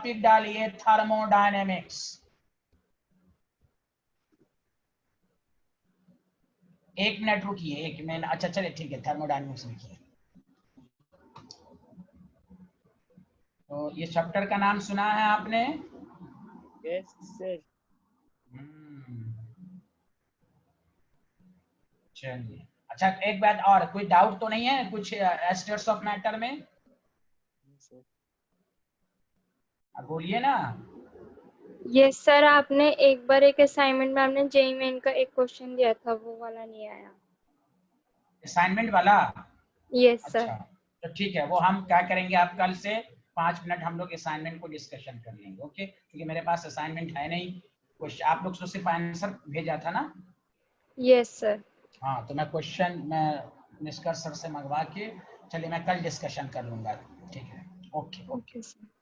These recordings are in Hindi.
टॉपिक डालिए थर्मोडायनेमिक्स। एक मिनट रुकिए, एक मिनट। अच्छा चलिए ठीक है, थर्मोडायनेमिक्स लिखिए। तो ये चैप्टर का नाम सुना है आपने? Yes sir. चलिए अच्छा, एक बात और, कोई डाउट तो नहीं है कुछ एस्टेट्स ऑफ मैटर में? अब बोलिए ना। यस सर, आपने एक बार एक असाइनमेंट में आपने जेईई मेन का एक क्वेश्चन दिया था, वो वाला नहीं आया। असाइनमेंट वाला? Yes sir. अच्छा तो ठीक है, वो हम क्या करेंगे, आप कल से 5 मिनट हम लोग असाइनमेंट को डिस्कशन कर लेंगे, ओके? क्योंकि मेरे पास असाइनमेंट है नहीं कुछ, आप लोग तो सिर्फ आंसर भेजा था ना? Yes sir. हाँ, तो मैं क्वेश्चन मैं निष्कर्ष सर से मंगवा के, चलिए मैं कल डिस्कशन कर लूंगा, ठीक है? Okay okay okay sir.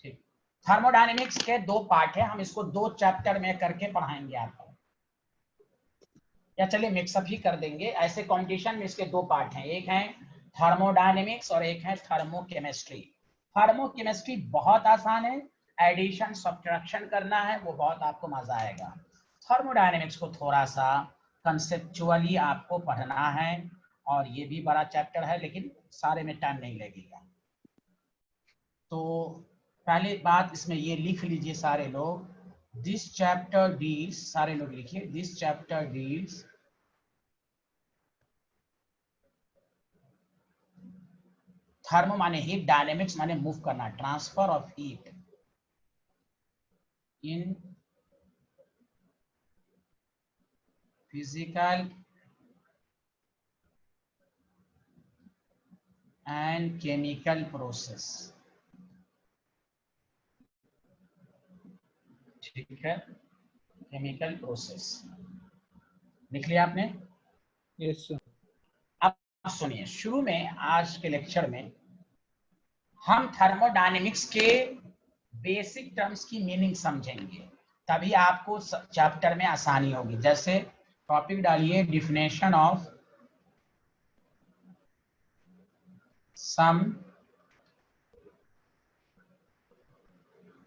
ठीक। थर्मोडायनेमिक्स के 2 पार्ट है, हम इसको 2 चैप्टर में करके पढ़ाएंगे आपको, या चलिए मिक्सअप ही कर देंगे। ऐसे कंपटीशन में इसके 2 पार्ट हैं, एक है थर्मोडायनेमिक्स और एक है थर्मोकेमिस्ट्री। थर्मोकेमिस्ट्री बहुत आसान है, एडिशन सब्ट्रैक्शन करना है, वो बहुत आपको मजा आएगा। थर्मोडायनेमिक्स को थोड़ा सा कंसेप्चुअली आपको पढ़ना है, और ये भी बड़ा चैप्टर है, लेकिन सारे में टाइम नहीं लगेगा। तो पहले बात इसमें ये लिख लीजिए सारे लोग, दिस चैप्टर डील्स, सारे लोग लिखिए, दिस चैप्टर डील्स थर्मो माने हीट, डायनेमिक्स माने मूव करना, transfer of heat in physical and chemical process. ठीक है, केमिकल प्रोसेस लिख लिया आपने? Yes sir. अब सुनिए, शुरू में आज के लेक्चर में हम थर्मोडायनेमिक्स के बेसिक टर्म्स की मीनिंग समझेंगे, तभी आपको चैप्टर में आसानी होगी। जैसे टॉपिक डालिए, definition of some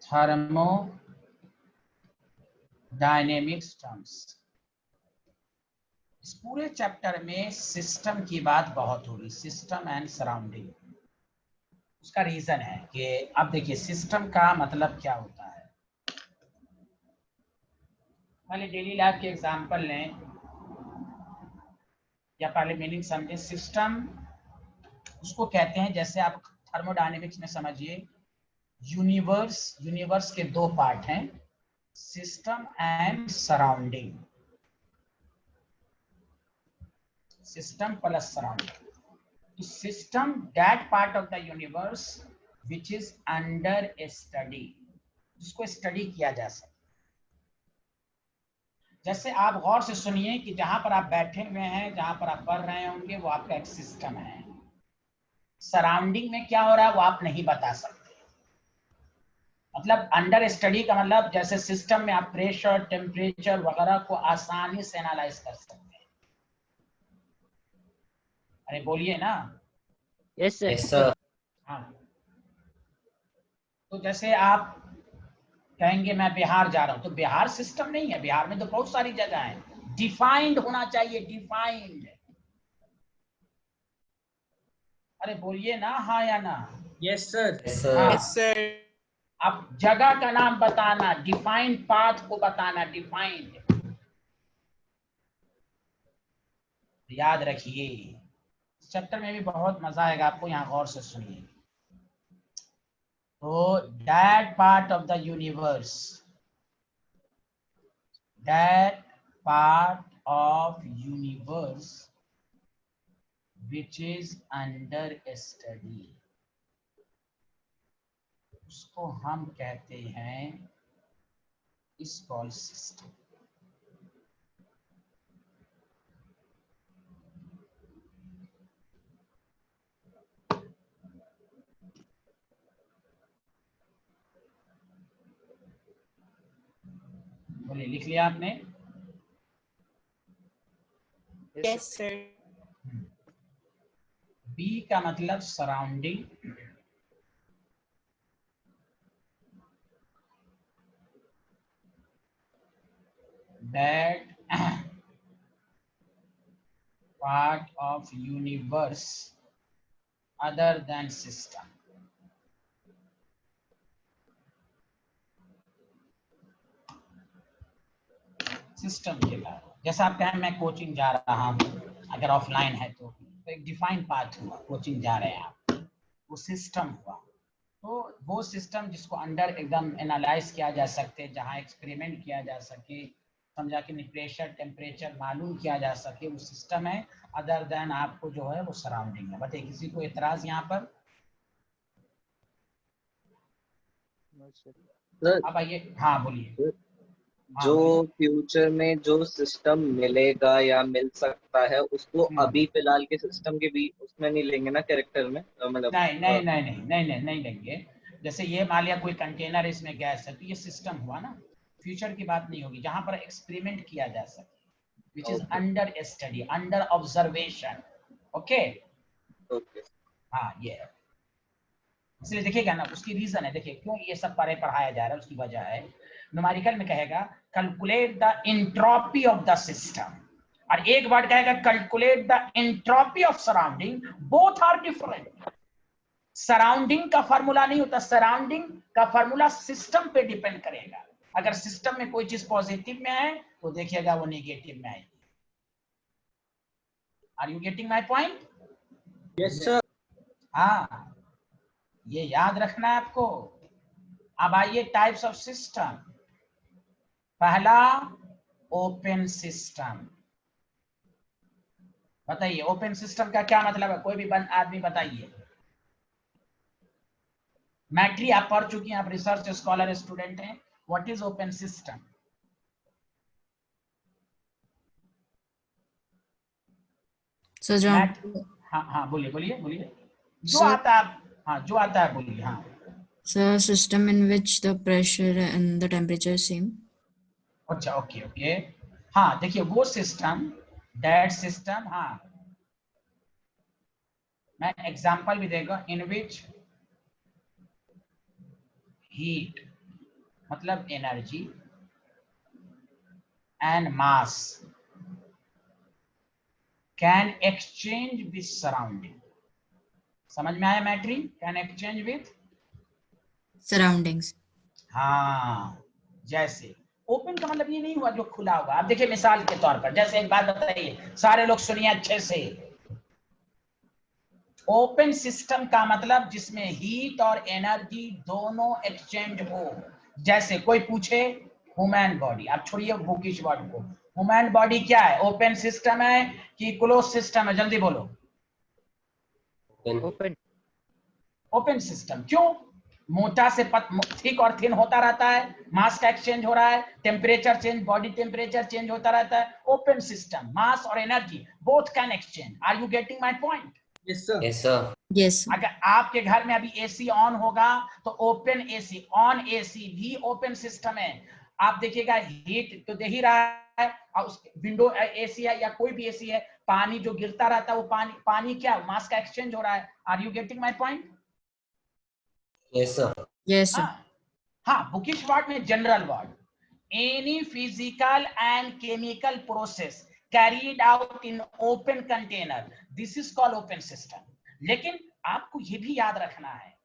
thermodynamics terms. इस पूरे चैप्टर में सिस्टम की बात बहुत होगी, सिस्टम एंड सराउंडिंग। उसका रीजन है कि अब देखिए सिस्टम का मतलब क्या होता है। पहले डेली लाइफ के एग्जांपल लें, या पहले मीनिंग समझे। सिस्टम उसको कहते हैं, जैसे आप थर्मोडायनेमिक्स में समझिए, यूनिवर्स, यूनिवर्स के 2 पार्ट हैं, system and surrounding, system plus surrounding. System, that part of the universe which is under study, जिसको स्टडी किया जा सकता। जैसे आप गौर से सुनिए कि जहां पर आप बैठे हुए हैं, जहां पर आप पढ़ रहे होंगे, वो आपका एक सिस्टम है। सराउंडिंग में क्या हो रहा है वो आप नहीं बता सकते। मतलब अंडर स्टडी का मतलब, जैसे सिस्टम में आप प्रेशर, टेम्परेचर वगैरह को आसानी से एनालाइज कर सकते हैं। अरे बोलिए ना। Yes sir. हाँ, तो जैसे आप कहेंगे मैं बिहार जा रहा हूं, तो बिहार सिस्टम नहीं है, बिहार में तो बहुत सारी जगह है। डिफाइंड होना चाहिए, डिफाइंड। अरे बोलिए ना, हाँ या ना। Yes sir. हाँ, यस सर। अब जगह का नाम बताना, डिफाइंड पाथ को बताना, डिफाइंड। याद रखिए, इस चैप्टर में भी बहुत मजा आएगा आपको, यहाँ गौर से सुनिए। तो that part of the universe, that part of universe which is under study, उसको हम कहते हैं इस कॉल सिस्टम। बोलिए, लिख लिया आपने? Yes sir. बी का मतलब surrounding, that part of universe other than system. System के अलावा, जैसा आप कहें मैं कोचिंग जा रहा हूँ, अगर ऑफलाइन है तो एक डिफाइंड पाथ हुआ, कोचिंग जा रहे हैं आप, वो सिस्टम हुआ। तो वो सिस्टम जिसको अंडर एकदम एनालाइज किया जा सकते, जहाँ एक्सपेरिमेंट किया जा सके, समझा कि प्रेशर टेम्परेचर मालूम किया जा सके, वो सिस्टम है। अदर देन आपको जो है वो सराउंडिंग है। बताइए किसी को एतराज यहाँ पर? अब आइए, हाँ बोलिए। जो फ्यूचर में जो सिस्टम मिलेगा या मिल सकता है उसको अभी फिलहाल के सिस्टम के भी उसमें नहीं लेंगे ना, कैरेक्टर में मतलब? नहीं लेंगे। जैसे ये मान लिया कोई कंटेनर इसमें गैस है तो ये सिस्टम हुआ ना, फ्यूचर की बात नहीं होगी, जहां पर एक्सपेरिमेंट किया जा सके, which is under study, under observation. Okay, हाँ ये है। इसलिए देखिएगा ना, उसकी रीजन है, देखिए क्यों ये सब पढ़ाया जा रहा है, उसकी वजह है। न्यूमेरिकल में कहेगा calculate the entropy of the system, और एक वर्ड कहेगा calculate the entropy of surrounding, both are different. Surrounding का फार्मूला नहीं होता, सराउंडिंग का फार्मूला सिस्टम पे डिपेंड करेगा। अगर सिस्टम में कोई चीज पॉजिटिव में है तो देखिएगा वो नेगेटिव में आएगी। Are you getting my point? Yes sir. हाँ, ये याद रखना है आपको। अब आइए टाइप्स ऑफ सिस्टम। पहला ओपन सिस्टम। बताइए ओपन सिस्टम का क्या मतलब है, कोई भी आदमी बताइए। मैट्री आप पढ़ चुकी हैं, आप रिसर्च स्कॉलर स्टूडेंट हैं। What is open system? हाँ बोलिए बोलिए बोलिए, जो आता है। हाँ जो आता है बोलिए। हाँ sir, system in which the pressure and the temperature same. अच्छा ओके ओके। हाँ देखिए वो सिस्टम, दैट सिस्टम, हाँ मैं एग्जांपल भी देगा, इन विच हीट मतलब energy and mass can exchange with surrounding. समझ में आया मैट्री? Can exchange with surroundings. हाँ, जैसे ओपन का मतलब ये नहीं हुआ जो खुला हुआ। अब देखिए मिसाल के तौर पर, जैसे एक बात बताइए, सारे लोग सुनिए अच्छे से। ओपन सिस्टम का मतलब जिसमें हीट और एनर्जी दोनों एक्सचेंज हो। जैसे कोई पूछे ह्यूमन बॉडी, आप छोड़िए बुकिश वर्ड को, ह्यूमन बॉडी क्या है? ओपन सिस्टम है कि क्लोज सिस्टम है? जल्दी बोलो। ओपन। Open system. क्यों? मोटा से थिक और थिन होता रहता है, मास का एक्सचेंज हो रहा है, temperature change, body temperature change होता रहता है। ओपन सिस्टम, मास और energy both can exchange. Are you getting my point? Yes sir. Yes sir. Yes. अगर आपके घर में अभी एसी ऑन होगा तो ओपन एसी, ऑन एसी भी ओपन सिस्टम है। आप देखिएगा हीट तो दे ही रहा है, और उस विंडो एसी है या कोई भी एसी है, पानी जो गिरता रहता है वो पानी क्या, मास का एक्सचेंज हो रहा है। Are you getting my point? Yes sir. Yes sir. हाँ बुकिश वर्ड में general word, any physical and chemical process carried out in open container, this is called open system. लेकिन आपको ये भी याद रखना है,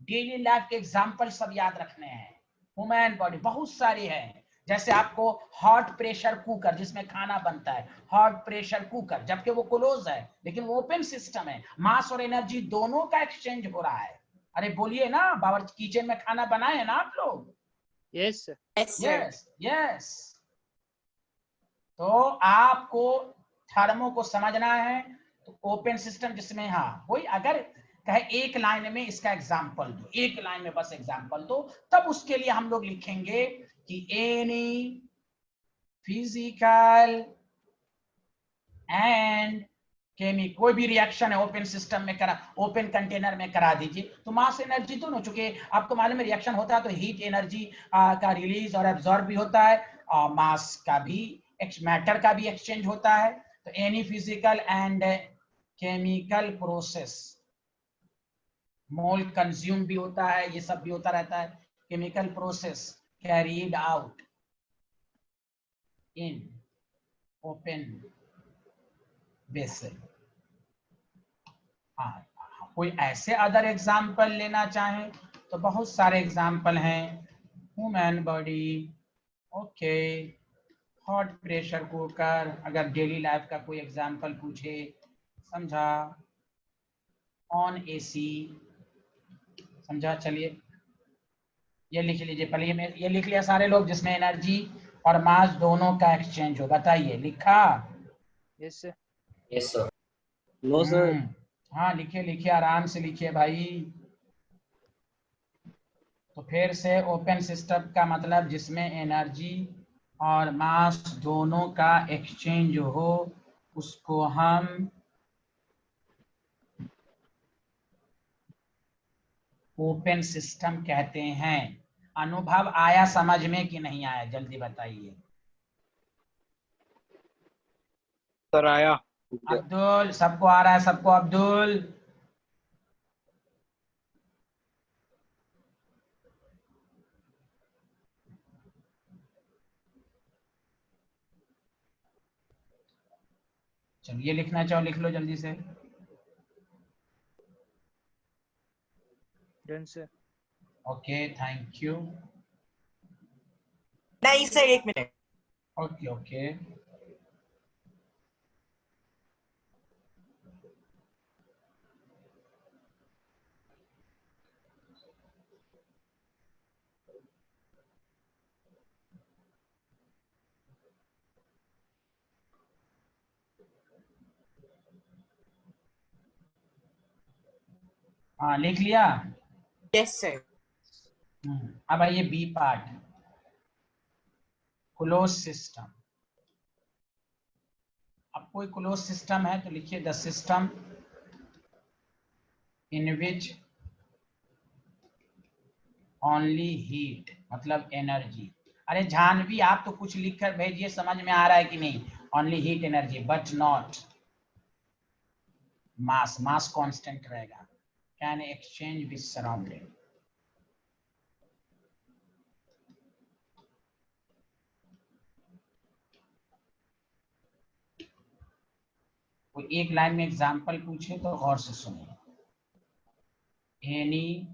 डेली लाइफ के एग्जांपल सब याद रखने हैं। ह्यूमन बॉडी बहुत सारी है, जैसे आपको हॉट प्रेशर कुकर जिसमें खाना बनता है, हॉट प्रेशर कुकर, जबकि वो क्लोज है लेकिन वो ओपन सिस्टम है, मास और एनर्जी दोनों का एक्सचेंज हो रहा है। अरे बोलिए ना, बावर्ची किचन में खाना बनाए हैं ना आप लोग? Yes yes yes. तो आपको थर्मो को समझना है, तो ओपन सिस्टम जिसमें, हाँ वही, अगर कहे एक लाइन में इसका एग्जांपल दो, एक लाइन में बस एग्जांपल दो, तब उसके लिए हम लोग लिखेंगे कि एनी फिजिकल एंड केमिकल, कोई भी रिएक्शन है ओपन सिस्टम में करा, ओपन कंटेनर में करा दीजिए, तो मास एनर्जी दोनों, चूंकि आपको मालूम है रिएक्शन होता है तो हीट एनर्जी का रिलीज और एब्जॉर्ब भी होता है, और मास का भी, मैटर का भी एक्सचेंज होता है। तो any physical and chemical process, mole consume भी होता है, ये सब भी होता रहता है। Chemical process carried out in open vessel. हाँ, कोई ऐसे अदर एग्जाम्पल लेना चाहें तो बहुत सारे एग्जाम्पल हैं। Human body, okay, hot pressure cooker, अगर डेली लाइफ का कोई एग्जाम्पल पूछे, समझा, ऑन एसी, समझा। चलिए ये लिख लीजिए पहले, ये लिख लिया सारे लोग जिसमें एनर्जी और मास दोनों का एक्सचेंज हो, बताइए, लिखा? Yes sir. Yes sir. No sir. हाँ लिखिए लिखिए, आराम से लिखिए भाई। तो फिर से ओपन सिस्टम का मतलब जिसमें एनर्जी और मास दोनों का एक्सचेंज हो, उसको हम ओपन सिस्टम कहते हैं। अनुभव आया समझ में कि नहीं आया, जल्दी बताइए। सर आया। अब्दुल, सबको आ रहा है? सबको? अब्दुल, चलिए लिखना चाहो लिख लो जल्दी से। Done sir. Okay, thank you. नहीं सर, एक मिनट। ओके ओके, हाँ लिख लिया। Yes sir. अब आइए बी पार्ट, क्लोज सिस्टम। अब कोई क्लोज सिस्टम है तो लिखिए the system in which only heat, मतलब एनर्जी। अरे जानवी, आप तो कुछ लिखकर भेजिए, समझ में आ रहा है कि नहीं? Only heat energy but not mass, mass constant रहेगा। Can exchange with surrounding. कोई एक लाइन में एग्जांपल पूछे तो गौर से सुनिए। Any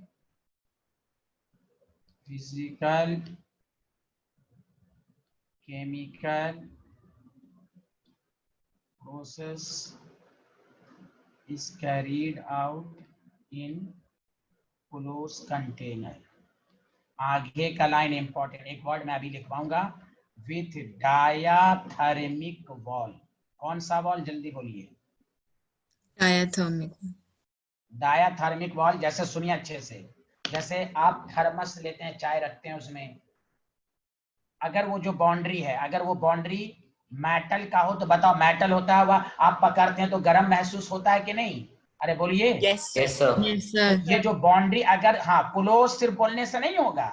physical chemical process is carried out in closed container। आगे का लाइन इंपॉर्टेंट, एक वर्ड मैं अभी लिखवाऊंगा, विथ डायाथर्मिक वॉल। कौन सा वॉल, जल्दी बोलिए? Diathermic. Diathermic wall. जैसे सुनिए अच्छे से, जैसे आप थर्मस लेते हैं, चाय रखते हैं उसमें, अगर वो जो बाउंड्री है, अगर वो बाउंड्री मेटल का हो तो बताओ, मेटल होता है वह, आप पकड़ते हैं तो गर्म महसूस होता है कि नहीं? अरे बोलिए। Yes yes sir. Yes, sir. ये जो बाउंड्री, अगर, हाँ, क्लोज सिर्फ बोलने से नहीं होगा,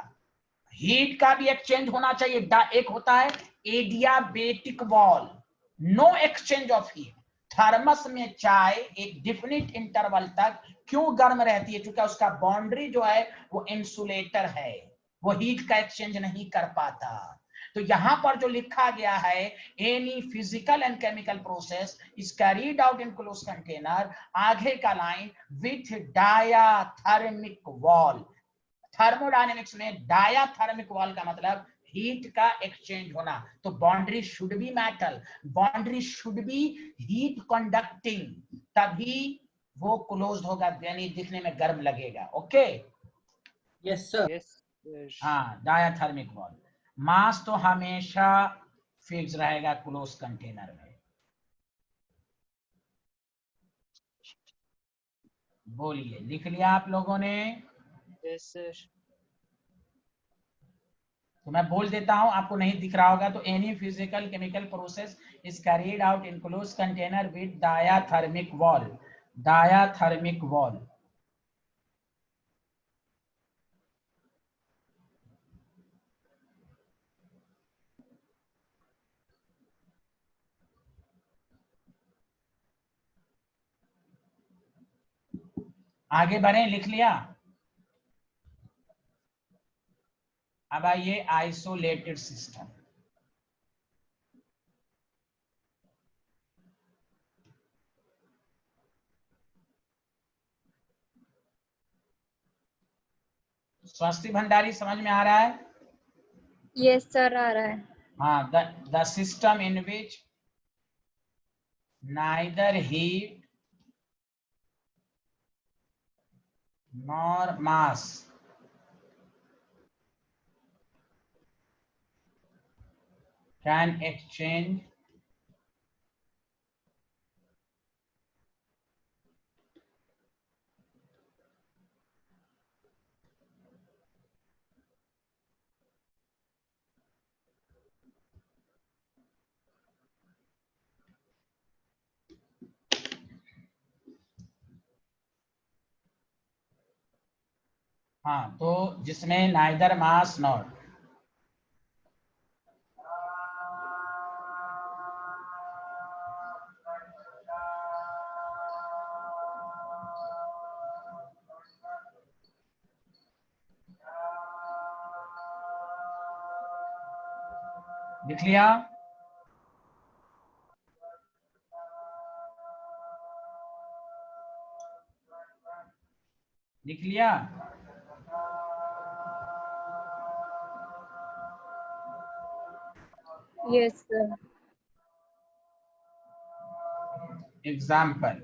हीट का भी एक्सचेंज होना चाहिए। एक होता है adiabatic wall, no exchange of heat. Thermos में चाय एक डिफिनिट इंटरवल तक क्यों गर्म रहती है? क्योंकि उसका बाउंड्री जो है वो इंसुलेटर है, वो हीट का एक्सचेंज नहीं कर पाता। तो यहां पर जो लिखा गया है, any physical and chemical process is carried out in closed container, आगे का line with diathermic wall. Thermodynamics में डायाथर्मिक वॉल का मतलब हीट का एक्सचेंज होना। तो boundary should be metal, boundary should be heat conducting, तभी वो क्लोज्ड होगा, यानी दिखने में गर्म लगेगा। Okay, yes sir. यस। हाँ, डायाथर्मिक वॉल। मास तो हमेशा फिक्स रहेगा क्लोज कंटेनर में। बोलिए, लिख लिया आप लोगों ने? Yes sir. तो मैं बोल देता हूं, आपको नहीं दिख रहा होगा तो, any physical chemical process is carried out in closed container with diathermic wall. Diathermic wall. आगे बढ़े, लिख लिया? अब आइए आइसोलेटेड सिस्टम। स्वस्ति भंडारी समझ में आ रहा है? यस सर आ रहा है। हाँ, the system in which neither heat nor mass can exchange हाँ, तो जिसमें नाइदर मास नॉट लिख लिया? लिख लिया? Yes sir. एग्जाम्पल,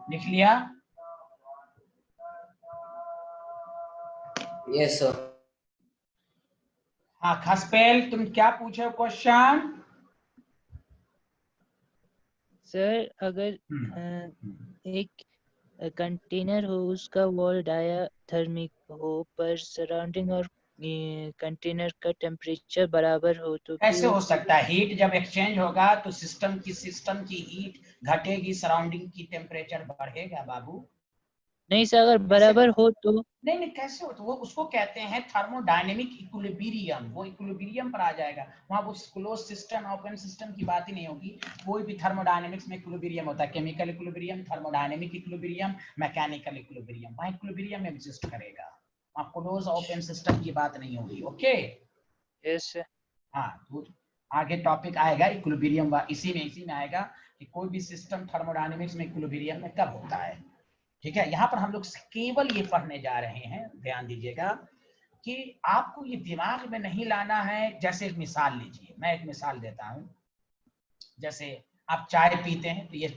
लिख लिया? Yes sir. हाँ, खसपेल तुम क्या पूछे क्वेश्चन? सर अगर एक कंटेनर हो, उसका वॉल डायाथर्मिक हो पर सराउंडिंग और कंटेनर का टेम्परेचर बराबर हो तो कैसे फिर हो सकता है? हीट जब एक्सचेंज होगा तो सिस्टम की हीट घटेगी, सराउंडिंग की टेम्परेचर बढ़ेगा बाबू। नहीं सर, अगर बराबर हो तो नहीं नहीं, कैसे हो? तो वो उसको कहते हैं थर्मोडायनेमिक इक्विलिब्रियम। वो इक्विलिब्रियम पर आ जाएगा। वहां वो क्लोज सिस्टम ओपन सिस्टम की बात ही नहीं होगी। कोई भी थर्मोडायनेमिक्स में इक्विलिब्रियम होता है, chemical equilibrium, thermodynamic equilibrium, mechanical equilibrium. वहां इक्विलिब्रियम एग्जिस्ट करेगा, वहां क्लोज ओपन सिस्टम की बात नहीं होगी। ओके, यस हाँ, तो आगे टॉपिक आएगा इक्विलिब्रियम, इसी में आएगा कि कोई भी सिस्टम थर्मोडायनेमिक्स में इक्विलिब्रियम में कब होता है। ठीक है, यहाँ पर हम लोग केवल ये पढ़ने जा रहे हैं, ध्यान दीजिएगा कि आपको ये दिमाग में नहीं लाना है। जैसे एक मिसाल लीजिए, मैं एक मिसाल देता हूं। जैसे आप चाय पीते हैं तो ये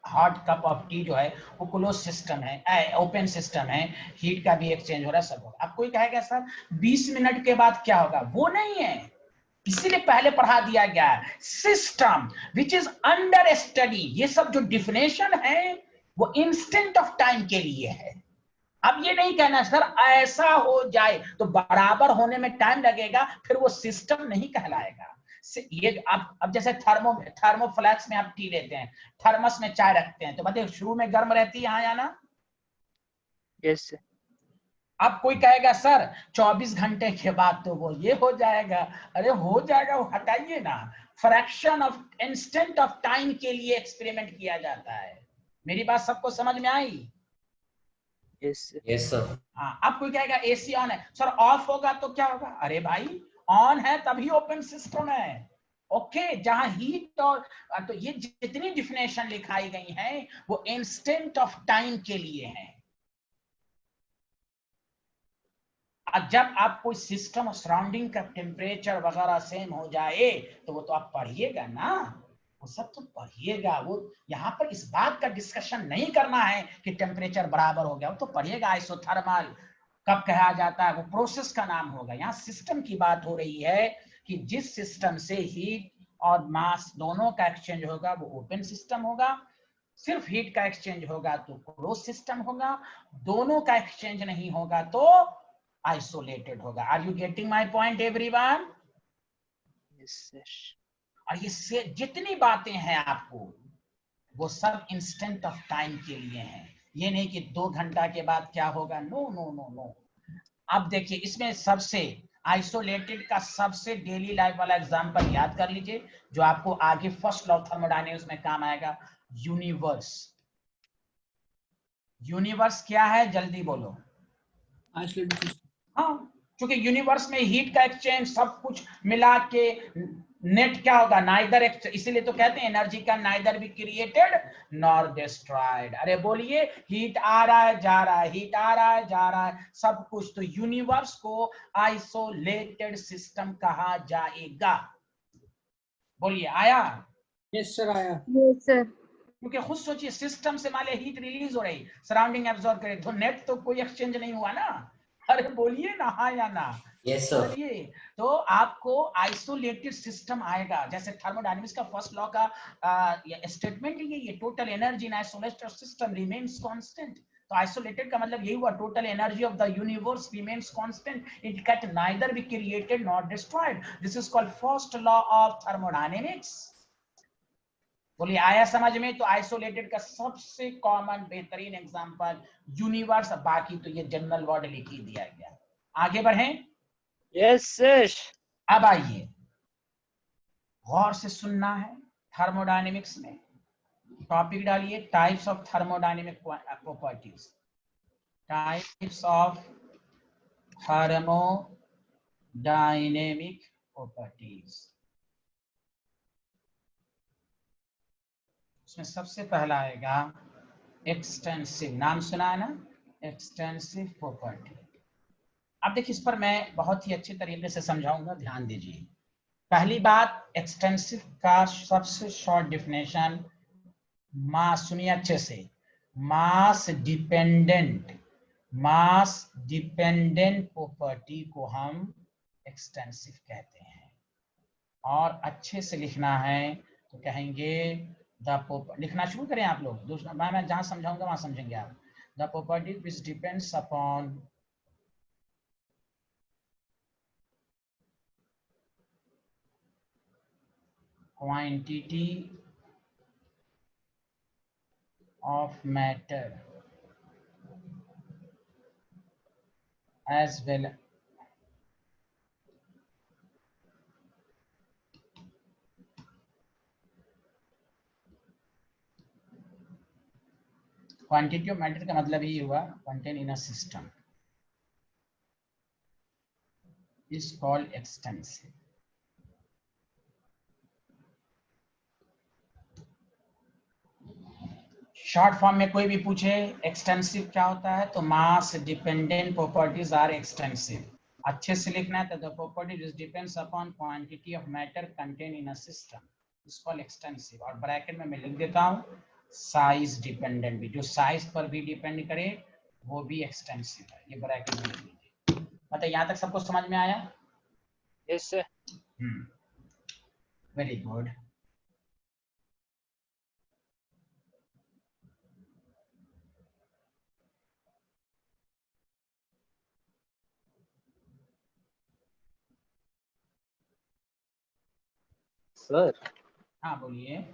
हॉट कप ऑफ टी जो है वो क्लोज सिस्टम है, ओपन सिस्टम है, हीट का भी एक्सचेंज हो रहा है, सब होगा। अब कोई कहेगा सर 20 मिनट के बाद क्या होगा? वो नहीं है, इसीलिए पहले पढ़ा दिया गया है system which is under study. ये सब जो डिफिनेशन है वो इंस्टेंट ऑफ टाइम के लिए है। अब ये नहीं कहना सर ऐसा हो जाए तो बराबर होने में टाइम लगेगा, फिर वो सिस्टम नहीं कहलाएगा। ये अब जैसे थर्मोफ्लैक्स में आप टी लेते हैं, थर्मस में चाय रखते हैं, तो बताइए शुरू में गर्म रहती है यहाँ या ना? यस। अब कोई कहेगा सर 24 घंटे के बाद तो वो ये हो जाएगा। अरे हो जाएगा, वो हटाइए ना। Fraction of instant of time के लिए एक्सपेरिमेंट किया जाता है। मेरी बात सबको समझ में आई? Yes yes sir. हाँ, अब कोई कहेगा एसी ऑन है, सर ऑफ होगा तो क्या होगा? अरे भाई ऑन है तभी ओपन सिस्टम है, ओके जहां हीट और तो ये जितनी डिफिनेशन लिखाई गई है वो इंस्टेंट ऑफ टाइम के लिए है। जब आप कोई सिस्टम और सराउंडिंग का टेम्परेचर वगैरह सेम हो जाए तो वो तो आप पढ़िएगा ना, वो सब तो पढ़िएगा। वो यहाँ पर इस बात का डिस्कशन नहीं करना है कि टेम्परेचर बराबर हो गया, वो तो पढ़िएगा। आइसोथर्मल कब कहा जाता है, वो प्रोसेस का नाम होगा। यहाँ सिस्टम की बात हो रही है कि जिस सिस्टम से हीट और मास दोनों का एक्सचेंज होगा वो ओपन सिस्टम होगा। सिर्फ हीट का एक्सचेंज होगा तो क्लोज सिस्टम होगा। दोनों का एक्सचेंज नहीं होगा तो आइसोलेटेड होगा। Are you getting my point everyone? Yes sir. और ये जितनी बातें हैं आपको वो सब इंस्टेंट ऑफ टाइम के लिए हैं। ये नहीं कि 2 घंटा के बाद क्या होगा, नो नो नो नो। अब देखिए इसमें सबसे आइसोलेटेड का सबसे डेली लाइफ वाला एग्जांपल याद कर लीजिए जो आपको आगे फर्स्ट लॉ ऑफ थर्मोडायनेमिक्स में काम आएगा, यूनिवर्स। यूनिवर्स क्या है जल्दी बोलो? हाँ, क्योंकि यूनिवर्स में हीट का एक्सचेंज सब कुछ मिला के नेट क्या होगा, नाइदर, इसीलिए तो कहते हैं एनर्जी का neither be created nor destroyed. अरे बोलिए, हीट आ रहा है जा रहा है, हीट आ रहा है जा रहा है, सब कुछ। तो यूनिवर्स को आइसोलेटेड सिस्टम कहा जाएगा। बोलिए आया? यस सर आया। Yes sir. क्योंकि खुद सोचिए सिस्टम से मान हीट रिलीज हो रही, सराउंडिंग एब्जॉर्ब करे, तो नेट तो कोई एक्सचेंज नहीं हुआ ना। अरे बोलिए ना हाँ या ना? Yes sir. चलिए, तो आपको आइसोलेटेड सिस्टम आएगा। जैसे थर्मोडायनेमिक्स का फर्स्ट लॉ का स्टेटमेंट ये total energy in isolated system remains constant. तो आइसोलेटेड का मतलब यही हुआ, total energy of the universe remains constant, it can neither be created nor destroyed. This is called first law of thermodynamics. बोलिए आया समझ में? तो आइसोलेटेड का सबसे कॉमन बेहतरीन एग्जांपल यूनिवर्स। बाकी तो ये जनरल वर्ड लिख ही दिया गया। आगे बढ़ें। Yes sir. अब आइए, गौर से सुनना है। थर्मोडायनेमिक्स में टॉपिक डालिए, types of thermodynamic properties. Types of thermodynamic properties. उसमें सबसे पहला आएगा एक्सटेंसिव। नाम सुना है ना, एक्सटेंसिव प्रॉपर्टी। अब देखिए, इस पर मैं बहुत ही अच्छे तरीके से समझाऊंगा, ध्यान दीजिए। पहली बात, एक्सटेंसिव का सबसे शॉर्ट डिफिनेशन, मास, सुनिए अच्छे से, मास डिपेंडेंट प्रॉपर्टी को हम एक्सटेंसिव कहते हैं। और अच्छे से लिखना है तो कहेंगे लिखना शुरू करें आप लोग। दूसरा मैं जहां समझाऊंगा वहां समझेंगे आप। The property which depends upon quantity of matter as well quantity of matter का मतलब ही हुआ contain in a system is called extensive. Short form में कोई भी पूछे एक्सटेंसिव क्या होता है तो mass dependent properties are extensive. अच्छे से लिखना है तो the property which depends upon quantity of matter contain in a system is called extensive. और ब्रैकेट में मैं लिख देता हूँ साइज डिपेंडेंट भी, जो साइज पर भी डिपेंड करे वो भी एक्सटेंसिव है। ये ब्रैकेट में लिख लीजिए। मतलब यहाँ तक सबको समझ में आया? Yes sir. Very good. Sir हाँ बोलिए।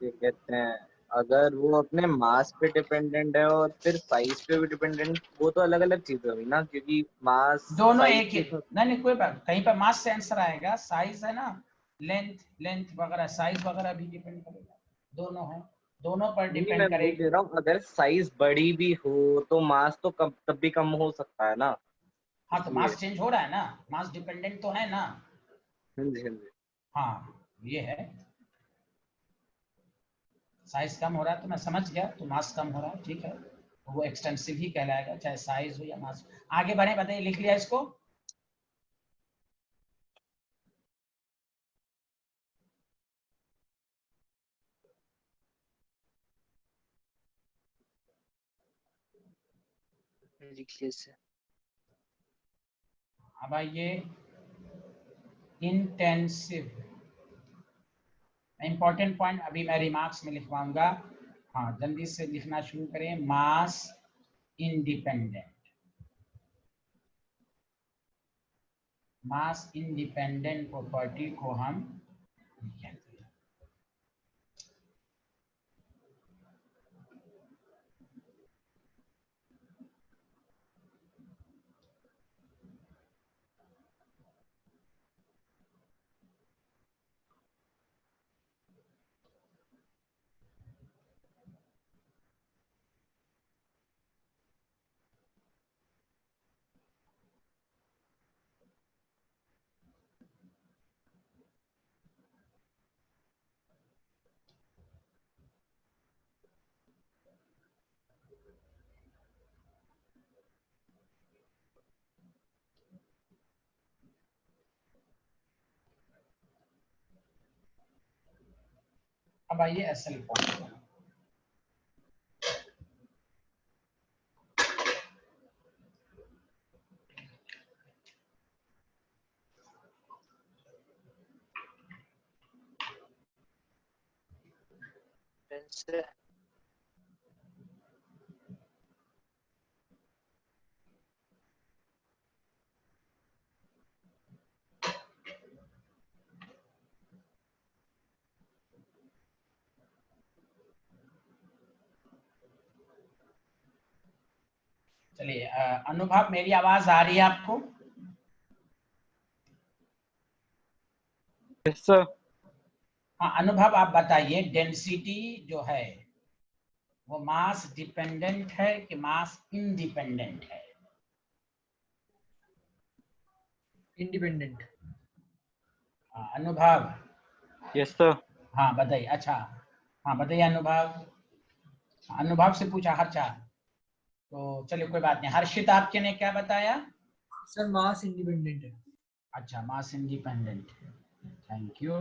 ये कहते हैं अगर वो अपने मास पे डिपेंडेंट है और फिर साइज पे भी डिपेंडेंट, वो तो अलग अलग चीजें हुई ना, क्योंकि मास दोनों साइज एक ही। नहीं कोई बात, कहीं पर मास से आंसर आएगा, साइज है ना, लेंथ वगैरह, साइज वगैरह भी डिपेंड करेगा। दोनों है, दोनों पर नहीं, मैं डिपेंड बोल करेगा। दे रहा हूँ अगर साइज बड़ी भी हो तो मास तो कम तब भी कम हो सकता है ना। हाँ तो मास चेंज हो रहा है ना, मास डिपेंडेंट तो है ना। हाँ जी हाँ जी। हाँ ये है, साइज कम हो रहा है तो मैं समझ गया, तो मास कम हो रहा है, ठीक है, तो वो एक्सटेंसिव ही कहलाएगा, चाहे साइज हो या मास। आगे बढ़े, बताइए, लिख लिया इसको? लिख लिया सर। अब आइए इंटेंसिव, इंपॉर्टेंट पॉइंट अभी मैं रिमार्क्स में लिखवाऊंगा। हाँ जल्दी से लिखना शुरू करें। मास इंडिपेंडेंट, मास इंडिपेंडेंट प्रॉपर्टी को हम कहते हैं। अब आइए एसएल पॉइंट। सर चलिए अनुभव, मेरी आवाज आ रही है आपको? Yes sir. हाँ अनुभव, आप बताइए, डेंसिटी जो है वो मास डिपेंडेंट है कि मास इंडिपेंडेंट है? इंडिपेंडेंट। अनुभव? Yes sir. हाँ बताइए। अच्छा हाँ बताइए अनुभव। अनुभव से पूछा हर्षा, तो चलिए कोई बात नहीं। हर्षित आपके ने क्या बताया? सर मास इंडिपेंडेंट है। अच्छा mass independent, thank you.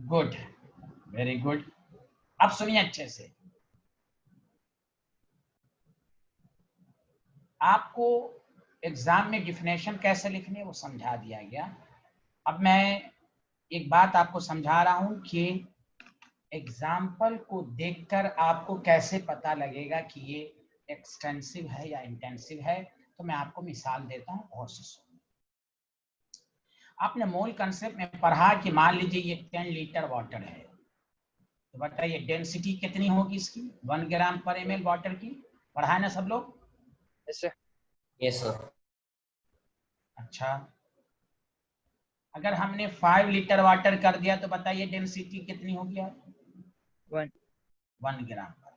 Good, very good. अब सुनिए अच्छे से, आपको एग्जाम में डिफिनेशन कैसे लिखनी है वो समझा दिया गया। अब मैं एक बात आपको समझा रहा हूं कि एग्जाम्पल को देखकर आपको कैसे पता लगेगा कि ये एक्सटेंसिव है या इंटेंसिव है। तो मैं आपको मिसाल देता हूं और से सुनिए। आपने मोल कंसेप्ट में पढ़ा कि मान लीजिए ये 10 लीटर वाटर है, तो बताइए डेंसिटी कितनी होगी इसकी, 1 ग्राम पर ml वाटर की। पढ़ा है ना सब लोग? Yes sir. Yes sir. अच्छा, अगर हमने 5 लीटर वाटर कर दिया तो बताइए डेंसिटी कितनी होगी आप? 1 ग्राम पर।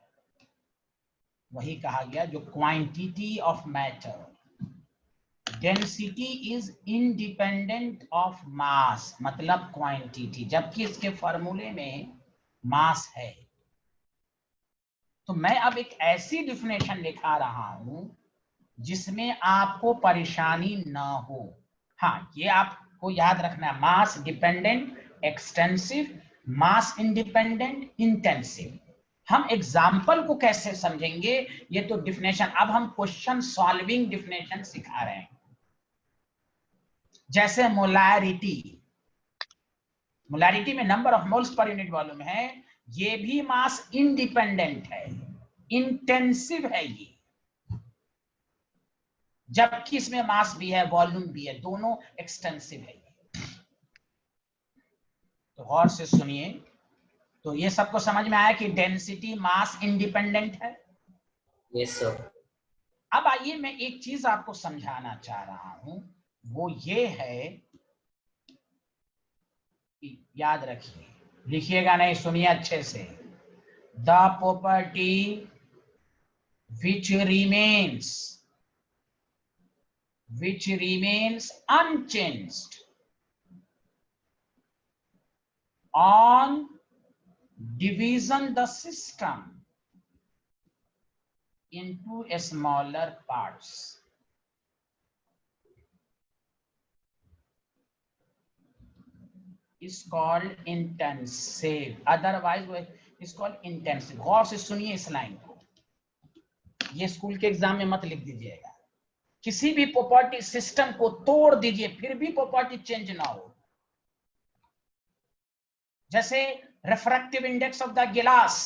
वही कहा गया जो quantity of matter, density is independent of mass, मतलब क्वांटिटी, जबकि इसके फॉर्मूले में मास है। तो मैं अब एक ऐसी डिफिनेशन लिखा रहा हूं जिसमें आपको परेशानी ना हो। हाँ ये आपको याद रखना है, mass dependent, extensive, mass independent, intensive. हम एग्जाम्पल को कैसे समझेंगे, ये तो डिफिनेशन, अब हम क्वेश्चन सॉल्विंग डिफिनेशन सिखा रहे हैं। जैसे मोलैरिटी, मोलैरिटी में number of moles per unit volume है, ये भी मास इंडिपेंडेंट है, इंटेंसिव है ये, जबकि इसमें मास भी है, वॉल्यूम भी है, दोनों एक्सटेंसिव है। तो गौर से सुनिए, तो ये सबको समझ में आया कि डेंसिटी मास इंडिपेंडेंट है? Yes sir. अब आइए मैं एक चीज आपको समझाना चाह रहा हूं, वो ये है कि याद रखिए, लिखिएगा नहीं, सुनिए अच्छे से। The property which remains which remains unchanged on division the system into smaller parts is called intensive, otherwise is called intensive। गौर से सुनिए इस लाइन को, ये स्कूल के एग्जाम में मत लिख दीजिएगा। किसी भी प्रॉपर्टी सिस्टम को तोड़ दीजिए फिर भी प्रॉपर्टी चेंज ना हो। जैसे रिफ्रैक्टिव इंडेक्स ऑफ द गिलास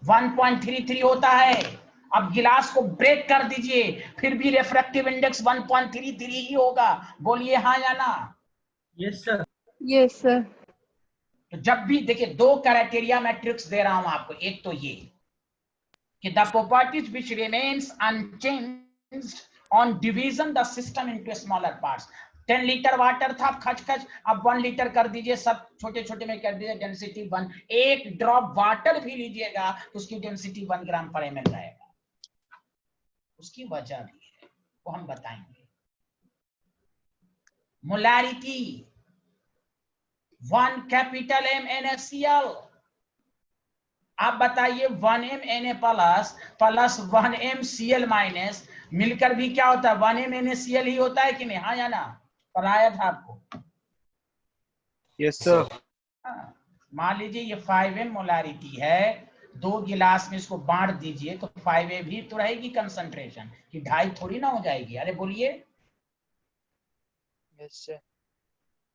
1.33 होता है, अब गिलास को ब्रेक कर दीजिए फिर भी रिफ्रैक्टिव इंडेक्स 1.33 ही होगा। बोलिए हाँ या ना? Yes sir. Yes sir. तो जब भी देखिए, दो क्राइटेरिया मैट्रिक्स दे रहा हूं आपको। एक तो ये कि the properties which remains unchanged on division the system into smaller parts. 10 litre water था, खच खच अब 1 लीटर कर दीजिए, सब छोटे छोटे में कर दीजिए, डेंसिटी 1। एक ड्रॉप वाटर भी लीजिएगा तो उसकी डेंसिटी 1 ग्राम पर ml रहेगा। उसकी वजह भी है, वो हम बताएंगे। मोलैरिटी 1 कैपिटल M NaCl, आप बताइए 1m Na plus 1m Cl minus मिलकर भी क्या होता है? 1m NaCl ही होता है कि नहीं? हाँ या ना? पढ़ाया था आपको। Yes sir. मान लीजिए ये 5m मोलैरिटी है, 2 गिलास में इसको बांट दीजिए तो 5a भी तो रहेगी कंसंट्रेशन, कि 2.5 थोड़ी ना हो जाएगी। अरे बोलिए। Yes sir.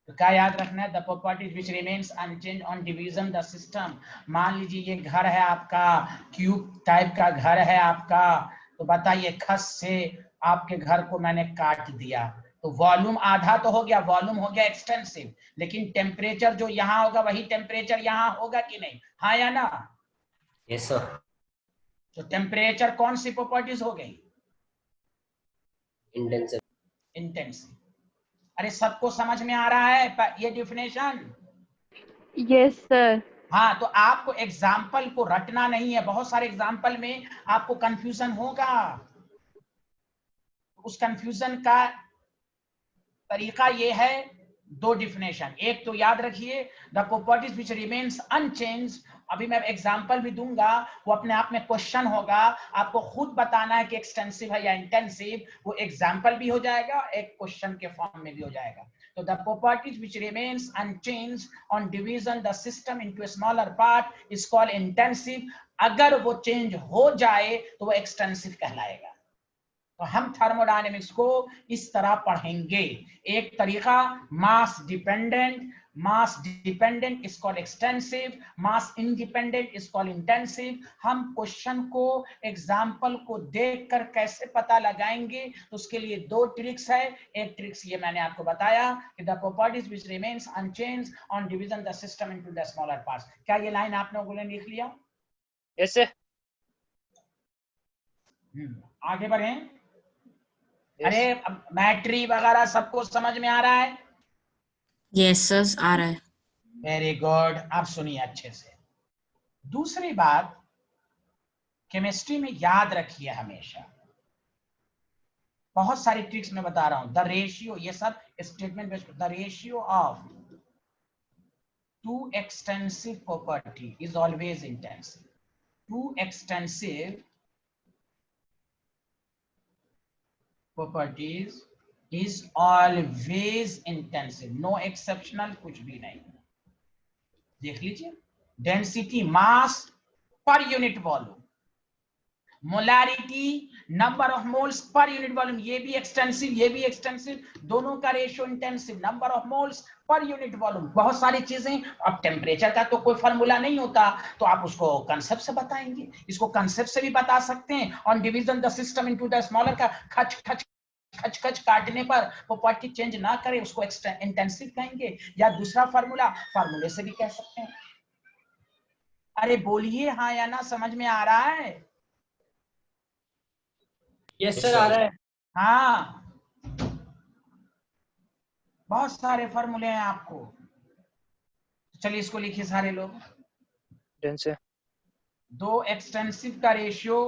तो क्या याद रखना है? The properties which remains unchanged on division the system. मान लीजिए ये घर है आपका, क्यूब टाइप का घर है आपका, तो बताइए खस से आपके घर को मैंने काट दिया तो वॉल्यूम आधा तो हो गया, वॉल्यूम हो गया एक्सटेंसिव, लेकिन टेम्परेचर जो यहाँ होगा वही टेम्परेचर यहाँ होगा कि नहीं? हाँ या ना? Yes sir. तो टेम्परेचर कौन सी प्रॉपर्टीज हो गई? इंटेंसिव। इंटेंसिव। अरे सबको समझ में आ रहा है ये डिफिनेशन? Yes sir. हाँ, तो आपको एग्जाम्पल को रटना नहीं है, बहुत सारे एग्जाम्पल में आपको कंफ्यूजन होगा। उस कंफ्यूजन का तरीका ये है, 2 डिफिनेशन। एक तो याद रखिए, the properties which remains unchanged, अभी मैं एग्जांपल भी दूंगा, वो अपने आप में क्वेश्चन होगा, आपको खुद बताना है कि एक्सटेंसिव है या इंटेंसिव। वो एग्जांपल भी हो जाएगा, एक क्वेश्चन के फॉर्म में भी हो जाएगा। तो the properties which remains unchanged on division the system into smaller part is called intensive. अगर वो चेंज हो जाए तो वो एक्सटेंसिव कहलाएगा। तो हम थर्मोडायनेमिक्स को इस तरह पढ़ेंगे। एक तरीका mass dependent is called extensive, mass independent is called intensive. हम क्वेश्चन को एग्जाम्पल को देखकर कैसे पता लगाएंगे, तो उसके लिए 2 ट्रिक्स है। एक ट्रिक्स ये मैंने आपको बताया कि the properties which remains unchanged on division the system into the smaller parts. क्या ये लाइन आप लोगों ने लिख लिया? Yes sir. आगे बढ़ें। अरे अब बैटरी वगैरह सबको समझ में आ रहा है? Yes, sir, आ रहा है। Very good. अब सुनिए अच्छे से। दूसरी बात, केमिस्ट्री में याद रखिए हमेशा, बहुत सारी ट्रिक्स मैं बता रहा हूं। द रेशियो, ये सब statement based, the ratio of 2 extensive property is always intensive. 2 extensive properties is always intensive, no exceptional, कुछ भी नहीं। देख लीजिए, density mass per unit volume, molarity number of moles per unit volume, ये भी एक्सटेंसिव ये भी एक्सटेंसिव, दोनों का ratio intensive, number of moles per unit volume, बहुत सारी चीजें। अब टेम्परेचर का तो कोई फॉर्मूला नहीं होता, तो आप उसको कंसेप्ट से बताएंगे, इसको कंसेप्ट से भी बता सकते हैं। On division the system into the smaller का खच खच खच खच काटने पर प्रॉपर्टी चेंज ना करे उसको इंटेंसिव कहेंगे, या दूसरा फार्मूले से भी कह सकते हैं। अरे बोलिए हाँ या ना, समझ में आ रहा है? यस सर, आ रहा है। हाँ, बहुत सारे फॉर्मूले हैं आपको। चलिए इसको लिखिए सारे लोग। Done sir. 2 एक्सटेंसिव का रेशियो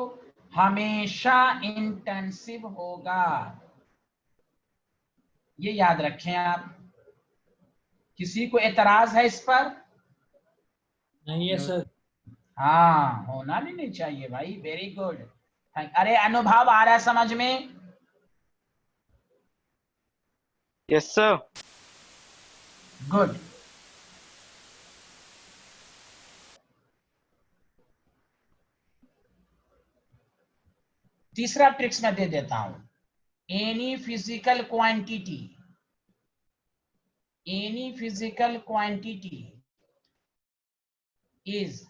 हमेशा इंटेंसिव होगा। ये याद रखें आप। किसी को एतराज है इस पर? नहीं है सर। हाँ, होना नहीं चाहिए भाई। Very good. अरे अनुभव आ रहा है समझ में? Yes sir. गुड। तीसरा ट्रिक्स मैं दे देता हूं। Any physical quantity is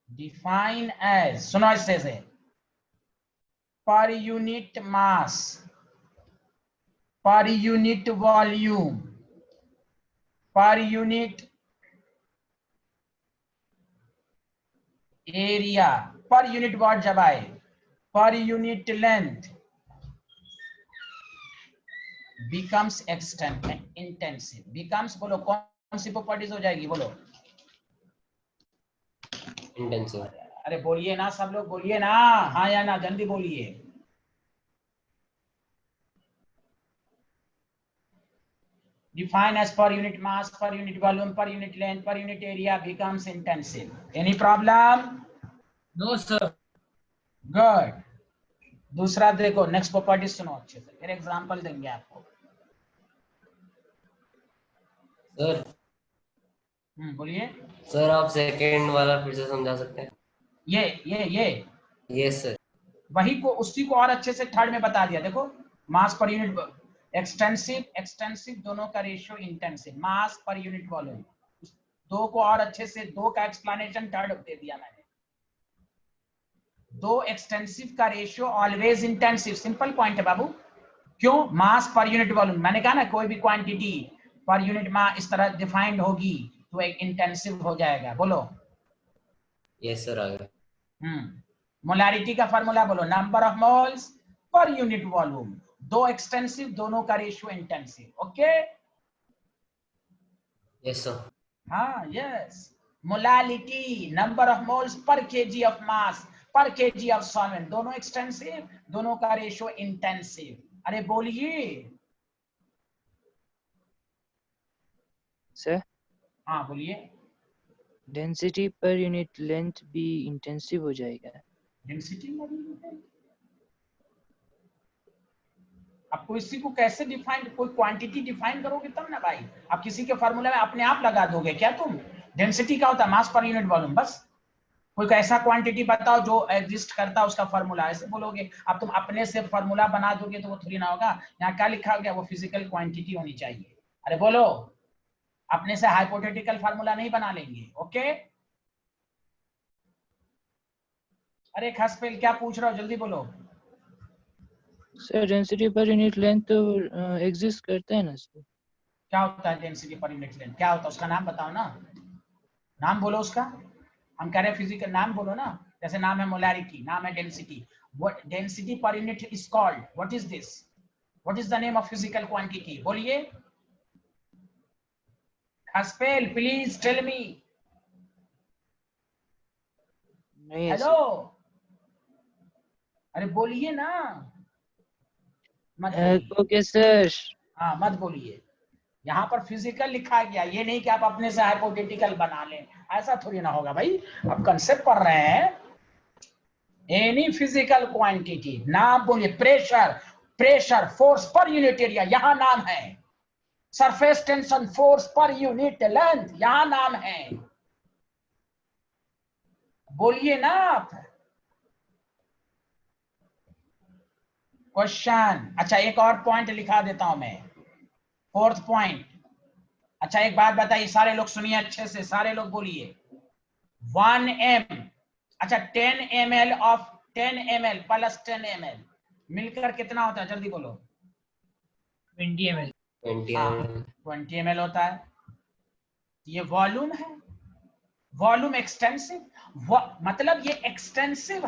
defined as, सुनो इससे से, per unit mass, per unit volume, per unit area, per unit what जब आए, per unit length becomes intensive। becomes बोलो कौन सी प्रॉपर्टीज हो जाएगी? बोलो इंटेंसिव। अरे बोलिए ना, सब लोग बोलिए ना, हाँ या ना, जल्दी बोलिए। Defined as per unit mass, per unit volume, per unit length, per unit area, becomes intensive। Any problem? No sir. Good। दूसरा देखो, नेक्स्ट प्रॉपर्टी सुनो अच्छे से, फिर एग्जांपल देंगे आपको। सर बोलिए। सर आप सेकंड वाला फिर से समझा सकते हैं? ये यस सर। वही को, उसी को और अच्छे से थर्ड में बता दिया। देखो, मास पर यूनिट, एक्सटेंसिव दोनों का रेशियो इंटेंसिव, मास पर यूनिट वॉल्यूम, दो को और अच्छे से, दो का एक्सप्लेनेशन थर्ड दे दिया मैंने। दो एक्सटेंसिव का ratio always intensive. Simple point है बाबू। क्यों? मास पर यूनिट वॉल्यूम, मैंने कहा ना, कोई भी क्वांटिटी पर यूनिट मास इस तरह डिफाइंड होगी तो एक इंटेंसिव हो जाएगा। बोलो। यस सर आ गया। मोलारिटी का फार्मूला बोलो, number of moles per unit volume. दो एक्सटेंसिव, दोनों का ratio intensive. Okay? Yes sir. हाँ, yes. Molality, number of moles per KG of mass per KG of solvent, दोनों एक्सटेंसिव, दोनों का रेशियो इंटेंसिव। अरे बोलिए। सर हाँ बोलिए। डेंसिटी पर यूनिट लेंथ भी इंटेंसिव हो जाएगा। डेंसिटी आपको इसी को कैसे डिफाइन, कोई क्वांटिटी डिफाइन करोगे तब ना भाई। आप किसी के फार्मूला में अपने आप लगा दोगे क्या तुम? डेंसिटी क्या होता है? मास पर यूनिट वॉल्यूम। बस कोई ऐसा क्वांटिटी बताओ जो एग्जिस्ट करता है, उसका फार्मूला ऐसे बोलोगे। अब तुम अपने से फार्मूला बना दोगे तो वो थोड़ी ना होगा। यहाँ क्या लिखा गया? वो फिजिकल क्वांटिटी होनी चाहिए। अरे बोलो, अपने से हाइपोथेटिकल फार्मूला नहीं बना लेंगे। ओके? अरे खसपेल क्या पूछ रहे हो? जल्दी बोलो। सर डेंसिटी पर यूनिट लेंथ तो एग्जिस्ट करता है ना सर। क्या होता है डेंसिटी पर यूनिट लेंथ? क्या होता है उसका नाम बताओ ना, नाम बोलो उसका। हम कह रहे हैं फिजिकल, नाम बोलो ना। जैसे नाम है मोलारिटी, नाम है density. What density per unit is called? What is this? What is the name of physical quantity? बोलिए। खसपेल प्लीज टेल मी। नहीं है हेलो, सर। अरे बोलिए ना, मत बोलिए। Okay sir. हाँ मत बोलिए। यहाँ पर फिजिकल लिखा गया, ये नहीं कि आप अपने से हाइपोथेटिकल बना लें। ऐसा थोड़ी ना होगा भाई, आप कंसेप्ट पढ़ रहे हैं। एनी फिजिकल क्वांटिटी, नाम बोलिए। प्रेशर, प्रेशर फोर्स पर यूनिट एरिया, यहां नाम है। सरफेस टेंशन फोर्स पर यूनिट लेंथ, यहां नाम है। बोलिए ना आप। क्वेश्चन। अच्छा एक और पॉइंट लिखा देता हूं मैं, फोर्थ पॉइंट। अच्छा एक बात बताइए, सारे लोग सुनिए अच्छे से, सारे लोग बोलिए। 1 m, अच्छा 10 ml of 10 ml plus 10 ml मिलकर कितना होता है? जल्दी बोलो। 20 ml। 20 हाँ 20 ml होता है। ये वॉल्यूम है। वॉल्यूम एक्सटेंसिव, मतलब ये extensive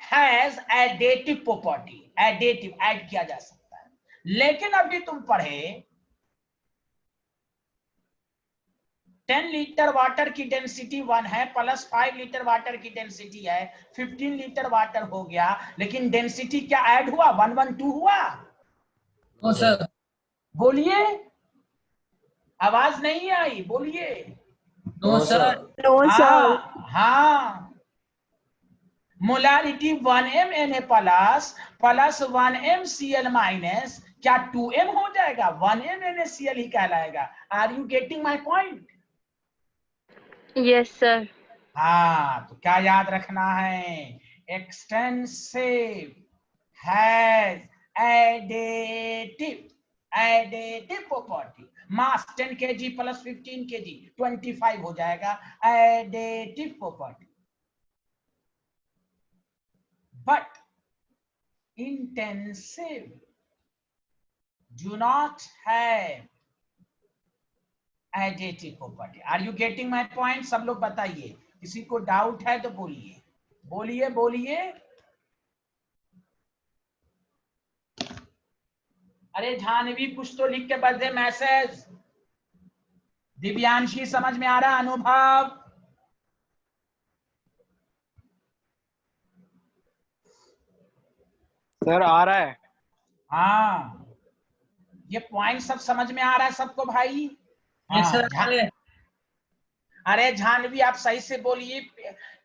has additive property. Additive, add किया जा सकता है। लेकिन अभी तुम पढ़े 10 लीटर वाटर की डेंसिटी 1 है, प्लस 5 लीटर वाटर की डेंसिटी है, 15 लीटर वाटर हो गया। लेकिन डेंसिटी क्या ऐड हुआ? 112 हुआ? No sir. बोलिए, आवाज नहीं आई, बोलिए। No sir. हाँ हाँ, molarity 1m Na plus 1mCl minus, क्या 2m हो जाएगा? 1m NaCl ही कहलाएगा। Are you getting my point? Yes sir. हाँ, तो क्या याद रखना है? Extensive has additive property. Mass 10 kg plus 15 kg 25 हो जाएगा, additive property. But intensive do not have additive property. Are you getting my point? सब लोग बताइए, किसी को डाउट है तो बोलिए, बोलिए बोलिए। अरे जानवी कुछ तो लिख के बस दे मैसेज। दिव्यांशी समझ में आ रहा? अनुभव सर आ रहा है। हाँ, ये पॉइंट सब समझ में आ रहा है सबको भाई? यस हाँ, सर। अरे जानवी आप सही से बोलिए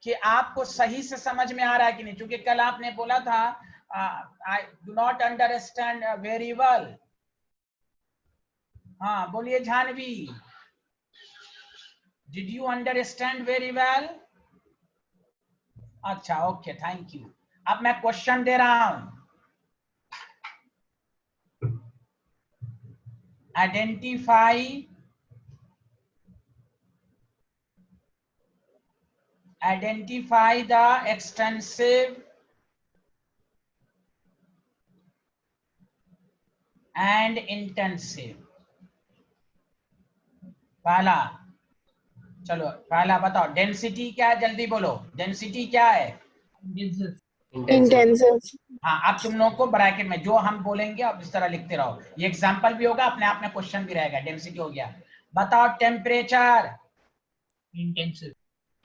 कि आपको सही से समझ में आ रहा है कि नहीं, क्योंकि कल आपने बोला था I do not understand very well. हाँ बोलिए Janvi, did you understand very well? अच्छा ओके, थैंक यू। अब मैं क्वेश्चन दे रहा हूं। Identify the extensive and intensive। पहला, चलो पहला बताओ, डेंसिटी क्या है? जल्दी बोलो, डेंसिटी क्या है? इंटेंसिव। हाँ, अब तुम लोगों को ब्रैकेट में जो हम बोलेंगे अब इस तरह लिखते रहो। ये एग्जांपल भी होगा, अपने आप में क्वेश्चन भी रहेगा। डेंसिटी हो गया। बताओ टेम्परेचर। इंटेंसिव।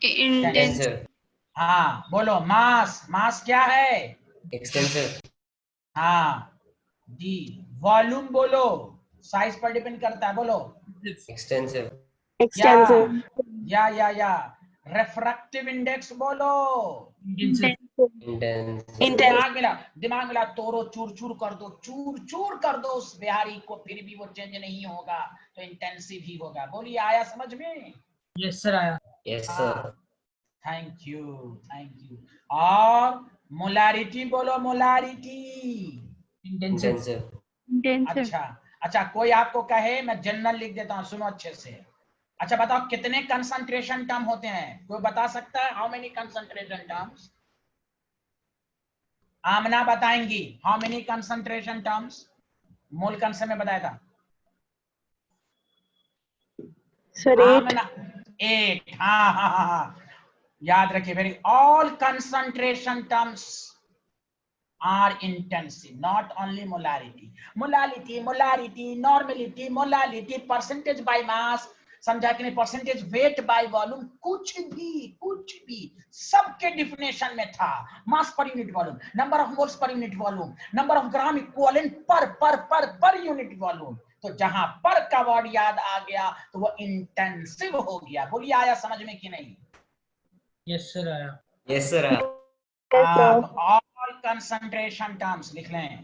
इंटेंसिव। हाँ बोलो। मास, मास क्या है? एक्सटेंसिव। हाँ डी। वॉल्यूम बोलो, साइज पर डिपेंड करता है, बोलो। एक्सटेंसिव। या रेफ्रैक्टिव इंडेक्स बोलो। दिमाग मिला तोड़ो, चूर चूर कर दो, चूर चूर कर दो उस बिहारी को, फिर भी वो चेंज नहीं होगा तो इंटेंसिव ही होगा। बोलिए, आया समझ में? यस सर आया। Yes sir. Thank you, thank you. और मोलारिटी बोलो, मोलारिटी। इंटेंसिव। अच्छा, कोई आपको कहे, मैं जनरल लिख देता हूँ, सुनो अच्छे से। अच्छा बताओ, कितने कंसंट्रेशन टर्म होते हैं? कोई बता सकता है? How many concentration terms? Amna बताएंगी, how many concentration terms? Mole concept में बताया था सर। आमना 8। हाँ, याद रखिए। Very, all concentration terms are intensive, not only molarity, normality, molality, percentage by mass, समझा कि नहीं? परसेंटेज वेट बाय वॉल्यूम, कुछ भी सबके डिफिनेशन में था। Mass per unit volume, number of moles per unit volume, number of gram equivalent per unit volume. तो जहां पर का वर्ड याद आ गया तो वो इंटेंसिव हो गया। बोलिए, आया समझ में कि नहीं? यस सर आया। यस सर आया। ऑल कंसंट्रेशन टर्म्स लिख लें,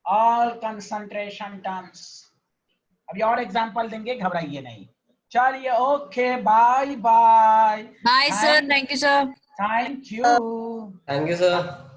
ऑल कंसंट्रेशन टर्म्स। अभी और एग्जांपल देंगे, घबराइए नहीं। चलिए, okay, bye bye. Bye, sir. Thank you, sir. Thank you. Thank you sir.